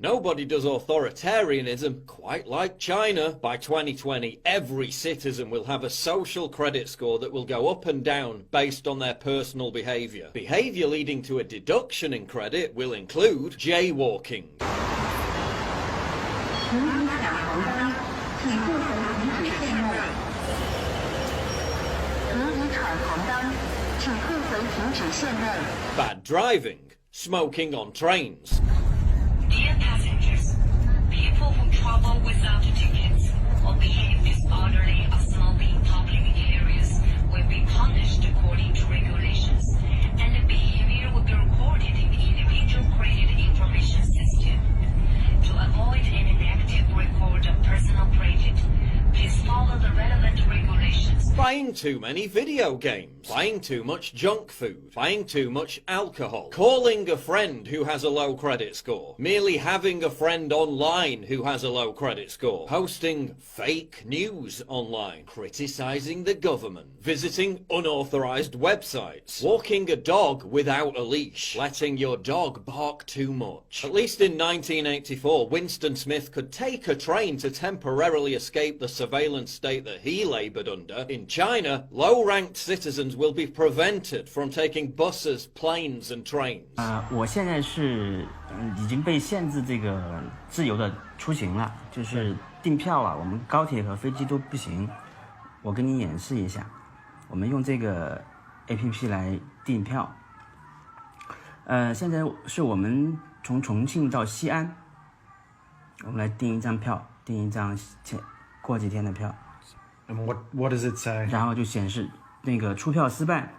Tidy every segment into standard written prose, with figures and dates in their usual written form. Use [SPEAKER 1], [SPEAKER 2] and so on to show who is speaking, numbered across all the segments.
[SPEAKER 1] Nobody does authoritarianism quite like China. By 2020, every citizen will have a social credit score that will go up and down based on their personal behaviour. Behaviour leading to a deduction in credit will include jaywalking. Bad driving, smoking on trains.
[SPEAKER 2] Dear passengers, people who travel without tickets or behave disorderly or smoke in public areas will be punished according to regulations, and the behavior will be recorded in the individual credit information system. To avoid any negative record of personal credit, please follow the relevant regulations.
[SPEAKER 1] Buying too many video games, buying too much junk food, buying too much alcohol, calling a friend who has a low credit score, merely having a friend online who has a low credit score, posting fake news online, criticizing the government, visiting unauthorized websites, walking a dog without a leash, letting your dog bark too much. At least in 1984, Winston Smith could take a train to temporarily escape the surveillance state that he laboured under. In China, low-ranked citizens will be prevented from taking buses, planes and trains.
[SPEAKER 3] 我现在是已经被限制这个自由的出行了，就是订票啊，我们高铁和飞机都不行。我跟你演示一下，我们用这个 APP 来订票。现在是我们从重庆到西安，我们来订一张票，订一张过几天的票。
[SPEAKER 4] And what does it say?
[SPEAKER 3] 然后就显示那个出票失败，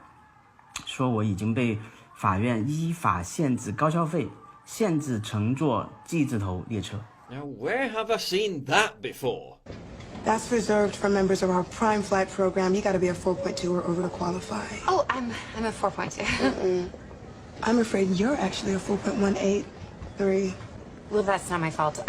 [SPEAKER 3] 说我已经被法院依法限制高消费，限制乘坐 G 字头列车。
[SPEAKER 1] Now, where have I seen that before?
[SPEAKER 5] That's reserved for members of our Prime Flight program. You got to be a 4.2 or over to qualify.
[SPEAKER 6] Oh, I'm a 4.2.
[SPEAKER 5] I'm afraid you're actually a 4.183.
[SPEAKER 6] Well, that's not my fault.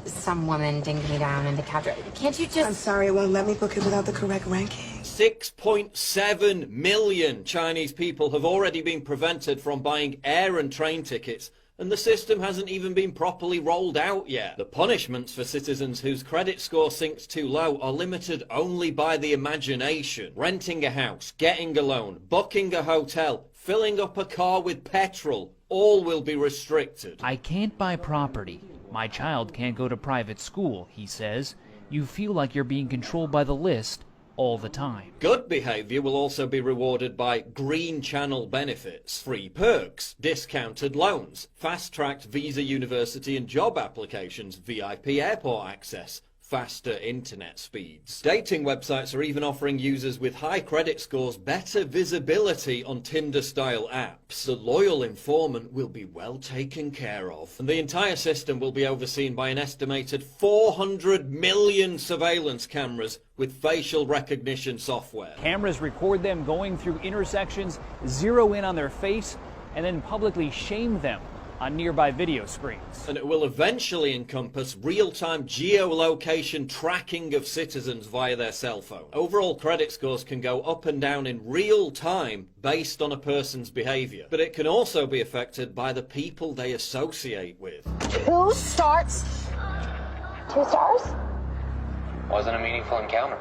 [SPEAKER 6] Some woman dinged me down in the cab. Can't you just...
[SPEAKER 5] I'm sorry, it won't let me book it without the correct ranking.
[SPEAKER 1] 6.7 million Chinese people have already been prevented from buying air and train tickets, and the system hasn't even been properly rolled out yet. The punishments for citizens whose credit score sinks too low are limited only by the imagination. Renting a house, getting a loan, booking a hotel, filling up a car with petrol, all will be restricted.
[SPEAKER 7] I can't buy property. My child can't go to private school, he says. You feel like you're being controlled by the list all the time.
[SPEAKER 1] Good behaviour will also be rewarded by green channel benefits, free perks, discounted loans, fast-tracked visa university and job applications, VIP airport access, faster internet speeds. Dating websites are even offering users with high credit scores better visibility on Tinder-style apps. The loyal informant will be well taken care of, and the entire system will be overseen by an estimated 400 million surveillance cameras with facial recognition software.
[SPEAKER 7] Cameras record them going through intersections, zero in on their face, and then publicly shame them on nearby video screens.
[SPEAKER 1] And it will eventually encompass real-time geolocation tracking of citizens via their cell phone. Overall credit scores can go up and down in real time based on a person's behaviour, but it can also be affected by the people they associate with.
[SPEAKER 6] 2 stars? 2 stars?
[SPEAKER 8] Wasn't a meaningful encounter.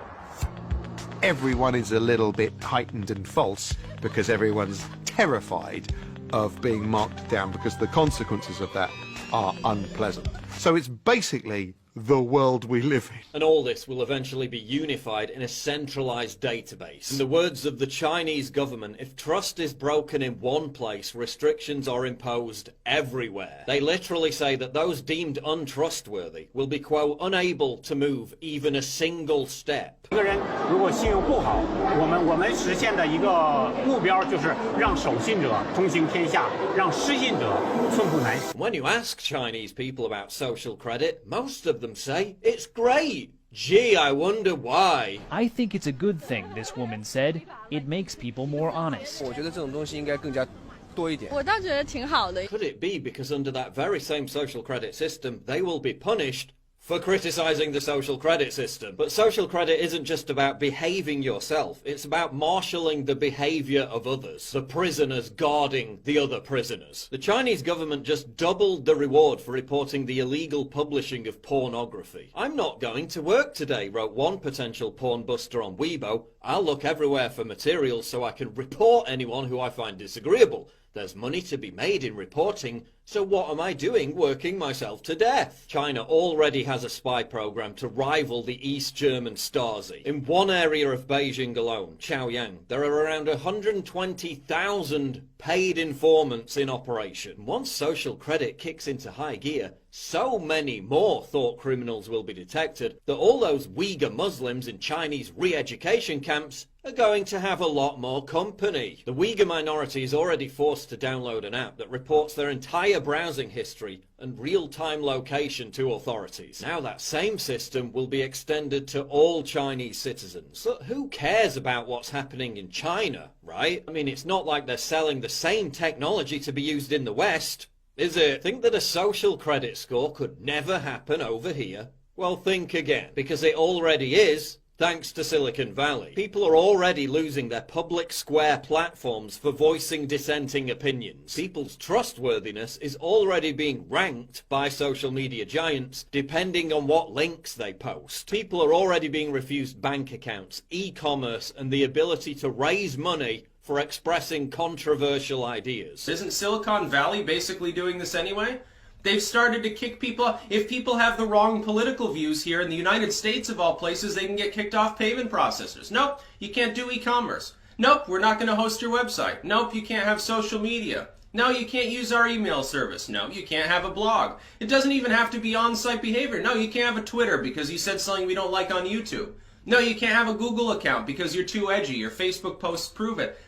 [SPEAKER 9] Everyone is a little bit heightened and false because everyone's terrified of being marked down because the consequences of that are unpleasant. So it's basically the world we live in.
[SPEAKER 1] And all this will eventually be unified in a centralised database. In the words of the Chinese government, if trust is broken in one place, restrictions are imposed everywhere. They literally say that those deemed untrustworthy will be, quote, unable to move even a single step.
[SPEAKER 10] 一个人如果信用不好，我们实现的一个目标就是让守信者通行天下，让失信者寸步难行。
[SPEAKER 1] When you ask Chinese people about social credit, most of them say it's great. Gee, I wonder why.
[SPEAKER 7] I think it's a good thing, this woman said. It makes people more honest.
[SPEAKER 8] 我觉得这种东西应该更加多一点。
[SPEAKER 11] 我倒觉得挺好的。
[SPEAKER 1] Could it be because under that very same social credit system, they will be punished for criticizing the social credit system. But social credit isn't just about behaving yourself, it's about marshalling the behavior of others, the prisoners guarding the other prisoners. The Chinese government just doubled the reward for reporting the illegal publishing of pornography. I'm not going to work today, wrote one potential porn buster on Weibo. I'll look everywhere for materials so I can report anyone who I find disagreeable. There's money to be made in reporting, so what am I doing working myself to death? China already has a spy program to rival the East German Stasi. In one area of Beijing alone, Chaoyang, there are around 120,000 paid informants in operation. Once social credit kicks into high gear, so many more thought criminals will be detected that all those Uyghur Muslims in Chinese re-education camps are going to have a lot more company. The Uyghur minority is already forced to download an app that reports their entire browsing history and real-time location to authorities. Now that same system will be extended to all Chinese citizens. So who cares about what's happening in China, right? I mean, it's not like they're selling the same technology to be used in the West, is it? Think that a social credit score could never happen over here? Well, think again, because it already is. Thanks to Silicon Valley. People are already losing their public square platforms for voicing dissenting opinions. People's trustworthiness is already being ranked by social media giants depending on what links they post. People are already being refused bank accounts, e-commerce, and the ability to raise money for expressing controversial ideas.
[SPEAKER 11] Isn't Silicon Valley basically doing this anyway? They've started to kick people off. If people have the wrong political views here in the United States of all places, they can get kicked off payment processors. Nope, you can't do e-commerce. Nope, we're not going to host your website. Nope, you can't have social media. No, you can't use our email service. No, you can't have a blog. It doesn't even have to be on-site behavior. No, you can't have a Twitter because you said something we don't like on YouTube. No, you can't have a Google account because you're too edgy. Your Facebook posts prove it.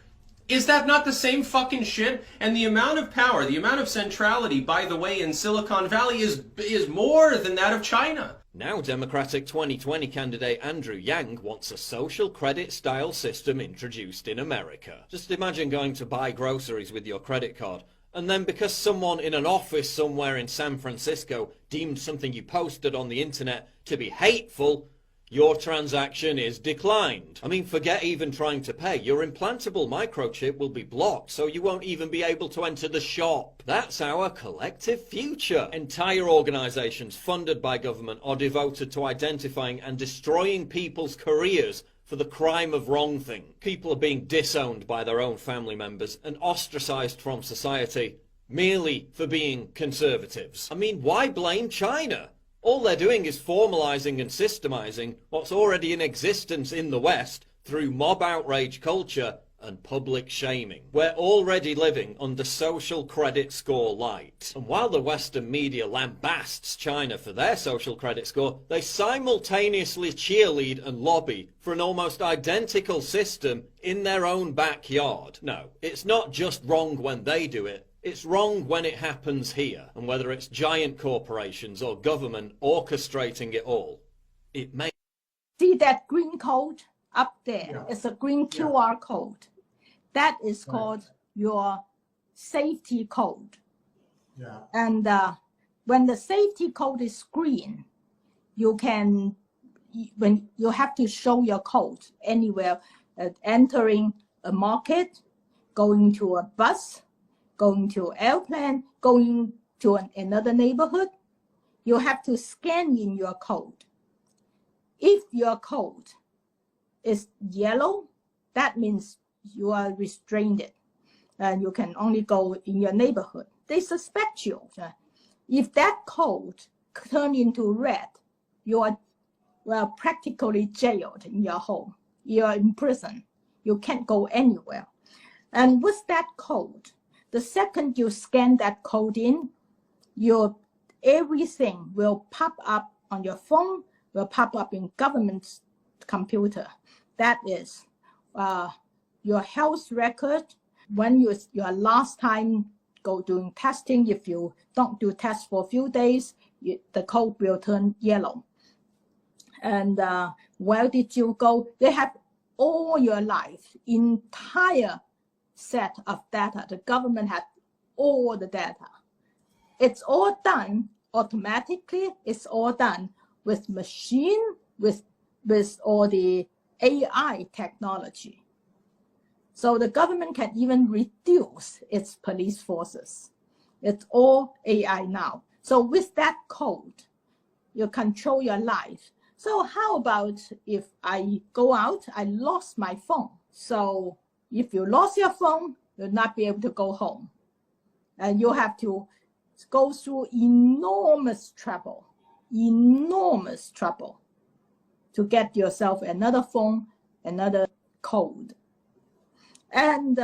[SPEAKER 11] Is that not the same fucking shit? And the amount of power, the amount of centrality, by the way, in Silicon Valley is more than that of China.
[SPEAKER 1] Now Democratic 2020 candidate Andrew Yang wants a social credit style system introduced in America. Just imagine going to buy groceries with your credit card, and then because someone in an office somewhere in San Francisco deemed something you posted on the internet to be hateful, your transaction is declined. I mean, forget even trying to pay. Your implantable microchip will be blocked, so you won't even be able to enter the shop. That's our collective future. Entire organizations funded by government are devoted to identifying and destroying people's careers for the crime of wrongthing. People are being disowned by their own family members and ostracized from society merely for being conservatives. I mean, why blame China? All they're doing is formalizing and systemizing what's already in existence in the West through mob outrage culture and public shaming. We're already living under social credit score light. And while the Western media lambasts China for their social credit score, they simultaneously cheerlead and lobby for an almost identical system in their own backyard. No, it's not just wrong when they do it. It's wrong when it happens here, and whether it's giant corporations or government orchestrating it all, it may...
[SPEAKER 12] See that green code up there? Yeah. It's a green QR code. That is called your safety code. Yeah. And when the safety code is green, you can, when you have to show your code anywhere, entering a market, going to a bus, going to an airplane, going to another neighborhood, you have to scan in your code. If your code is yellow, that means you are restrained and you can only go in your neighborhood. They suspect you. If that code turns into red, you are practically jailed in your home. You are in prison. You can't go anywhere. And with that code, the second you scan that code in, everything will pop up on your phone, will pop up in government's computer. That is your health record, when your last time go doing testing. If you don't do tests for a few days, the code will turn yellow. And where did you go? They have all your life, entire set of data. The government has all the data. It's all done automatically. It's all done with machine, with all the AI technology. So the government can even reduce its police forces. It's all AI now. So with that code, you control your life. So how about if I go out, I lost my phone. So if you lost your phone, you'll not be able to go home. And you have to go through enormous trouble to get yourself another phone, another code. And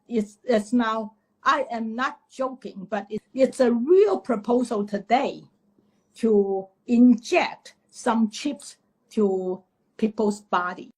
[SPEAKER 12] it's now, I am not joking, but it's a real proposal today to inject some chips to people's body.